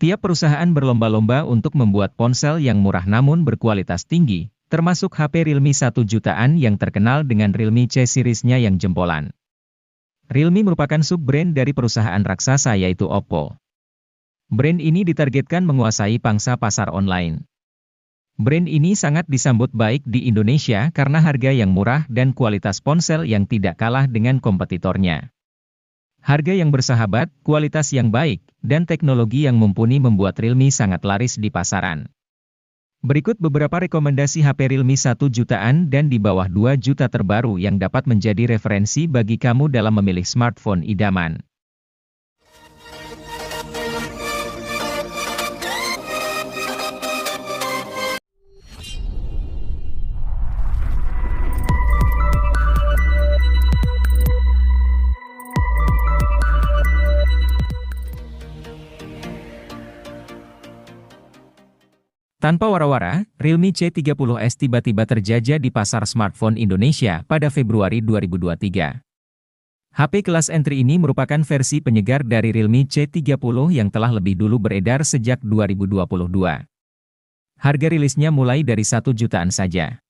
Tiap perusahaan berlomba-lomba untuk membuat ponsel yang murah namun berkualitas tinggi, termasuk HP Realme 1 jutaan yang terkenal dengan Realme C series-nya yang jempolan. Realme merupakan sub-brand dari perusahaan raksasa yaitu Oppo. Brand ini ditargetkan menguasai pangsa pasar online. Brand ini sangat disambut baik di Indonesia karena harga yang murah dan kualitas ponsel yang tidak kalah dengan kompetitornya. Harga yang bersahabat, kualitas yang baik, dan teknologi yang mumpuni membuat Realme sangat laris di pasaran. Berikut beberapa rekomendasi HP Realme 1 jutaan dan di bawah 2 juta terbaru yang dapat menjadi referensi bagi kamu dalam memilih smartphone idaman. Tanpa wara-wara, Realme C30s tiba-tiba terjajah di pasar smartphone Indonesia pada Februari 2023. HP kelas entry ini merupakan versi penyegar dari Realme C30 yang telah lebih dulu beredar sejak 2022. Harga rilisnya mulai dari 1 jutaan saja.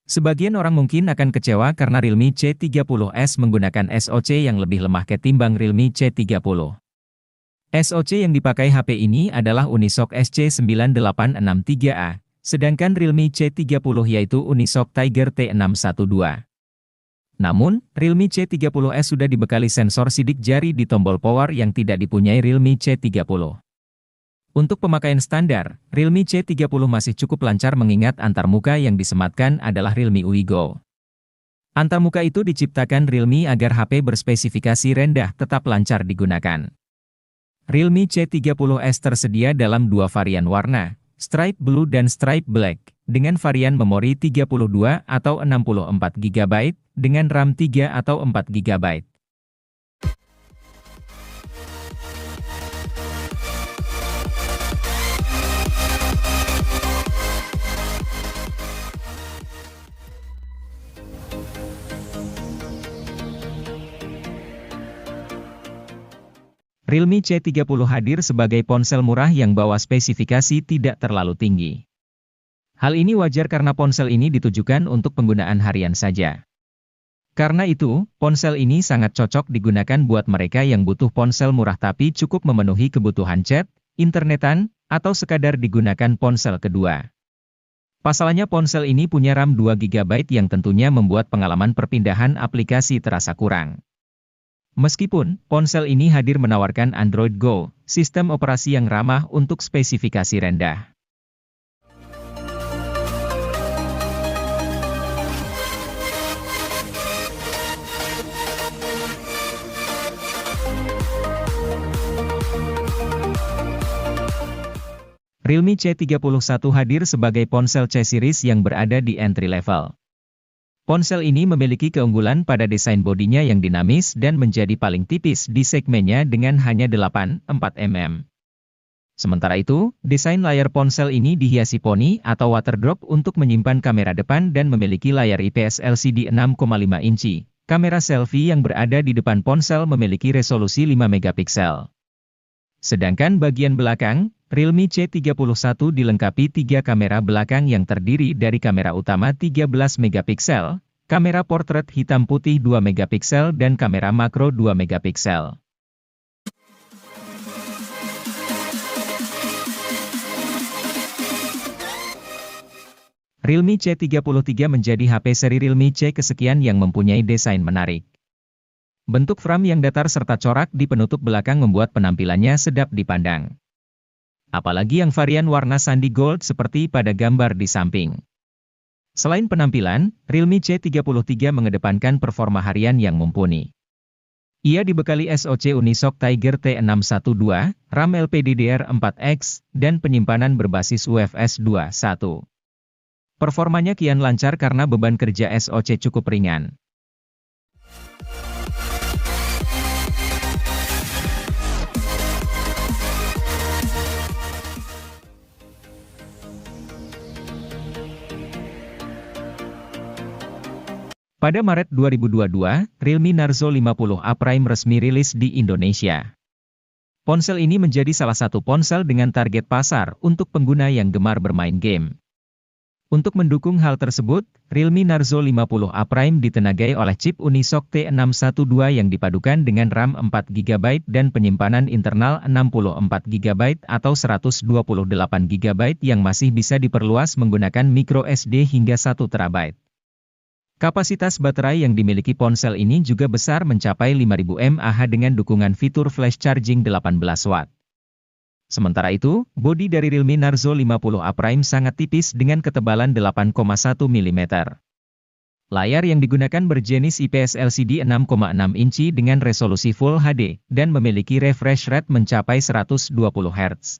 Sebagian orang mungkin akan kecewa karena Realme C30s menggunakan SoC yang lebih lemah ketimbang Realme C30. SoC yang dipakai HP ini adalah Unisoc SC9863A, sedangkan Realme C30 yaitu Unisoc Tiger T612. Namun, Realme C30s sudah dibekali sensor sidik jari di tombol power yang tidak dipunyai Realme C30. Untuk pemakaian standar, Realme C30 masih cukup lancar mengingat antarmuka yang disematkan adalah Realme UI Go. Antarmuka itu diciptakan Realme agar HP berspesifikasi rendah tetap lancar digunakan. Realme C30s tersedia dalam dua varian warna, Stripe Blue dan Stripe Black, dengan varian memori 32 atau 64 GB, dengan RAM 3 atau 4 GB. Realme C30 hadir sebagai ponsel murah yang bawa spesifikasi tidak terlalu tinggi. Hal ini wajar karena ponsel ini ditujukan untuk penggunaan harian saja. Karena itu, ponsel ini sangat cocok digunakan buat mereka yang butuh ponsel murah tapi cukup memenuhi kebutuhan chat, internetan, atau sekadar digunakan ponsel kedua. Pasalnya ponsel ini punya RAM 2 GB yang tentunya membuat pengalaman perpindahan aplikasi terasa kurang. Meskipun, ponsel ini hadir menawarkan Android Go, sistem operasi yang ramah untuk spesifikasi rendah. Realme C31 hadir sebagai ponsel C series yang berada di entry level. Ponsel ini memiliki keunggulan pada desain bodinya yang dinamis dan menjadi paling tipis di segmennya dengan hanya 8,4 mm. Sementara itu, desain layar ponsel ini dihiasi poni atau waterdrop untuk menyimpan kamera depan dan memiliki layar IPS LCD 6,5 inci. Kamera selfie yang berada di depan ponsel memiliki resolusi 5 megapiksel. Sedangkan bagian belakang, Realme C31 dilengkapi 3 kamera belakang yang terdiri dari kamera utama 13 megapiksel, kamera portrait hitam putih 2 megapiksel dan kamera makro 2 megapiksel. Realme C33 menjadi HP seri Realme C kesekian yang mempunyai desain menarik. Bentuk frame yang datar serta corak di penutup belakang membuat penampilannya sedap dipandang. Apalagi yang varian warna sandi gold seperti pada gambar di samping. Selain penampilan, Realme C33 mengedepankan performa harian yang mumpuni. Ia dibekali SoC Unisoc Tiger T612, RAM LPDDR4X, dan penyimpanan berbasis UFS 2.1. Performanya kian lancar karena beban kerja SoC cukup ringan. Pada Maret 2022, Realme Narzo 50A Prime resmi rilis di Indonesia. Ponsel ini menjadi salah satu ponsel dengan target pasar untuk pengguna yang gemar bermain game. Untuk mendukung hal tersebut, Realme Narzo 50A Prime ditenagai oleh chip Unisoc T612 yang dipadukan dengan RAM 4GB dan penyimpanan internal 64GB atau 128GB yang masih bisa diperluas menggunakan micro SD hingga 1TB. Kapasitas baterai yang dimiliki ponsel ini juga besar mencapai 5000 mAh dengan dukungan fitur flash charging 18 Watt. Sementara itu, bodi dari Realme Narzo 50A Prime sangat tipis dengan ketebalan 8,1 mm. Layar yang digunakan berjenis IPS LCD 6,6 inci dengan resolusi Full HD, dan memiliki refresh rate mencapai 120 Hz.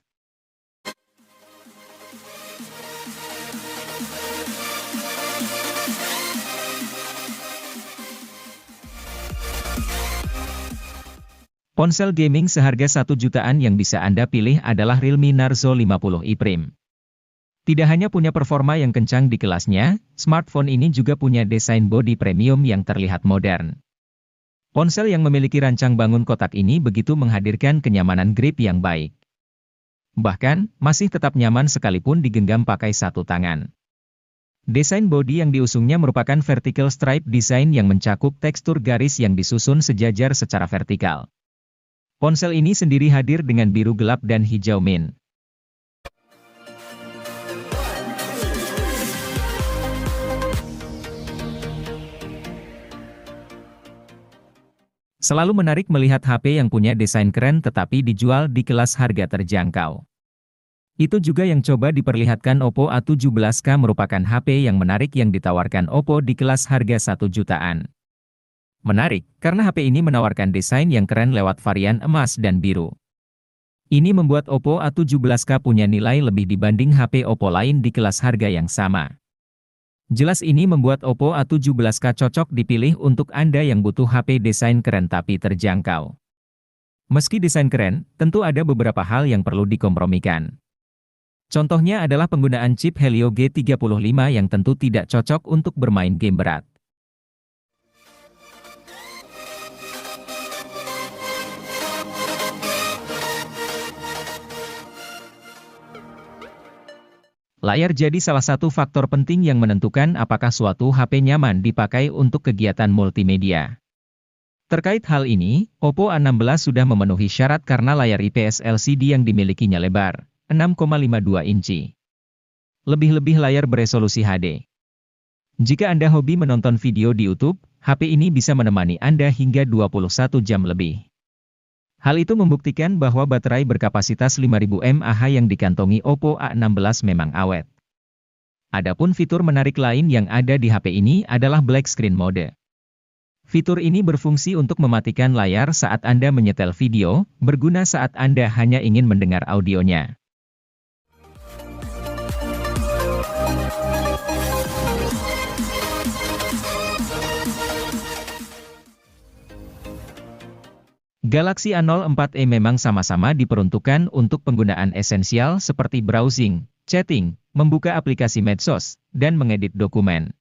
Ponsel gaming seharga 1 jutaan yang bisa Anda pilih adalah Realme Narzo 50i Prime. Tidak hanya punya performa yang kencang di kelasnya, smartphone ini juga punya desain bodi premium yang terlihat modern. Ponsel yang memiliki rancang bangun kotak ini begitu menghadirkan kenyamanan grip yang baik. Bahkan, masih tetap nyaman sekalipun digenggam pakai satu tangan. Desain bodi yang diusungnya merupakan vertical stripe design yang mencakup tekstur garis yang disusun sejajar secara vertikal. Ponsel ini sendiri hadir dengan biru gelap dan hijau mint. Selalu menarik melihat HP yang punya desain keren tetapi dijual di kelas harga terjangkau. Itu juga yang coba diperlihatkan Oppo A17K, merupakan HP yang menarik yang ditawarkan Oppo di kelas harga 1 jutaan. Menarik, karena HP ini menawarkan desain yang keren lewat varian emas dan biru. Ini membuat Oppo A17K punya nilai lebih dibanding HP Oppo lain di kelas harga yang sama. Jelas ini membuat Oppo A17K cocok dipilih untuk Anda yang butuh HP desain keren tapi terjangkau. Meski desain keren, tentu ada beberapa hal yang perlu dikompromikan. Contohnya adalah penggunaan chip Helio G35 yang tentu tidak cocok untuk bermain game berat. Layar jadi salah satu faktor penting yang menentukan apakah suatu HP nyaman dipakai untuk kegiatan multimedia. Terkait hal ini, Oppo A16 sudah memenuhi syarat karena layar IPS LCD yang dimilikinya lebar, 6,52 inci. Lebih-lebih layar beresolusi HD. Jika Anda hobi menonton video di YouTube, HP ini bisa menemani Anda hingga 21 jam lebih. Hal itu membuktikan bahwa baterai berkapasitas 5000 mAh yang dikantongi Oppo A16 memang awet. Adapun fitur menarik lain yang ada di HP ini adalah Black Screen Mode. Fitur ini berfungsi untuk mematikan layar saat Anda menyetel video, berguna saat Anda hanya ingin mendengar audionya. Galaxy A04e memang sama-sama diperuntukkan untuk penggunaan esensial seperti browsing, chatting, membuka aplikasi medsos, dan mengedit dokumen.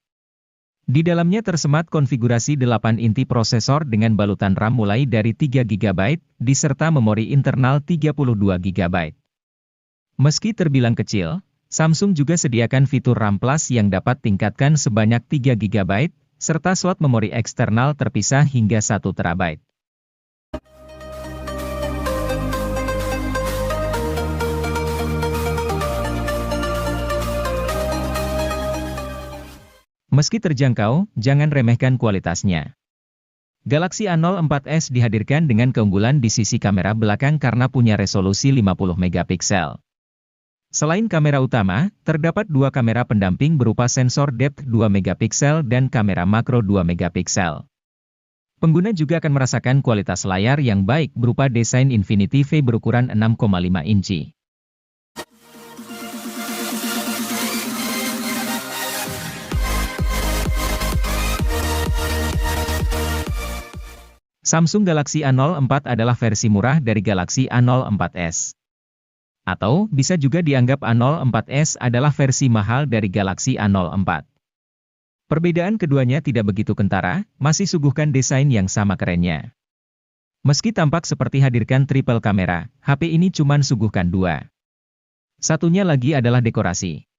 Di dalamnya tersemat konfigurasi 8 inti prosesor dengan balutan RAM mulai dari 3GB, diserta memori internal 32GB. Meski terbilang kecil, Samsung juga sediakan fitur RAM Plus yang dapat tingkatkan sebanyak 3GB, serta slot memori eksternal terpisah hingga 1TB. Meski terjangkau, jangan remehkan kualitasnya. Galaxy A04s dihadirkan dengan keunggulan di sisi kamera belakang karena punya resolusi 50 megapiksel. Selain kamera utama, terdapat dua kamera pendamping berupa sensor depth 2 megapiksel dan kamera makro 2 megapiksel. Pengguna juga akan merasakan kualitas layar yang baik berupa desain Infinity V berukuran 6,5 inci. Samsung Galaxy A04 adalah versi murah dari Galaxy A04s. Atau, bisa juga dianggap A04s adalah versi mahal dari Galaxy A04. Perbedaan keduanya tidak begitu kentara, masih suguhkan desain yang sama kerennya. Meski tampak seperti hadirkan triple kamera, HP ini cuman suguhkan dua. Satunya lagi adalah dekorasi.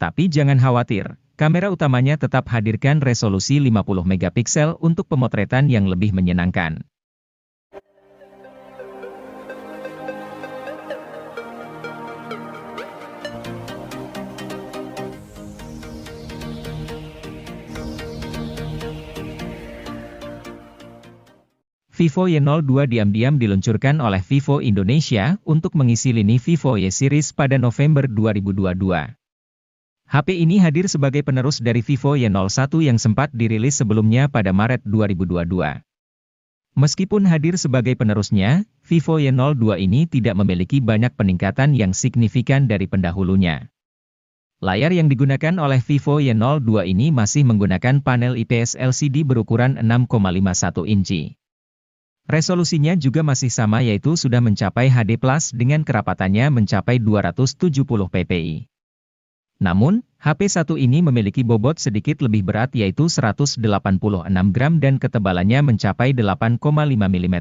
Tapi jangan khawatir, kamera utamanya tetap hadirkan resolusi 50 megapiksel untuk pemotretan yang lebih menyenangkan. Vivo Y02 diam-diam diluncurkan oleh Vivo Indonesia untuk mengisi lini Vivo Y Series pada November 2022. HP ini hadir sebagai penerus dari Vivo Y01 yang sempat dirilis sebelumnya pada Maret 2022. Meskipun hadir sebagai penerusnya, Vivo Y02 ini tidak memiliki banyak peningkatan yang signifikan dari pendahulunya. Layar yang digunakan oleh Vivo Y02 ini masih menggunakan panel IPS LCD berukuran 6,51 inci. Resolusinya juga masih sama yaitu sudah mencapai HD+ dengan kerapatannya mencapai 270 ppi. Namun, HP satu ini memiliki bobot sedikit lebih berat yaitu 186 gram dan ketebalannya mencapai 8,5 mm.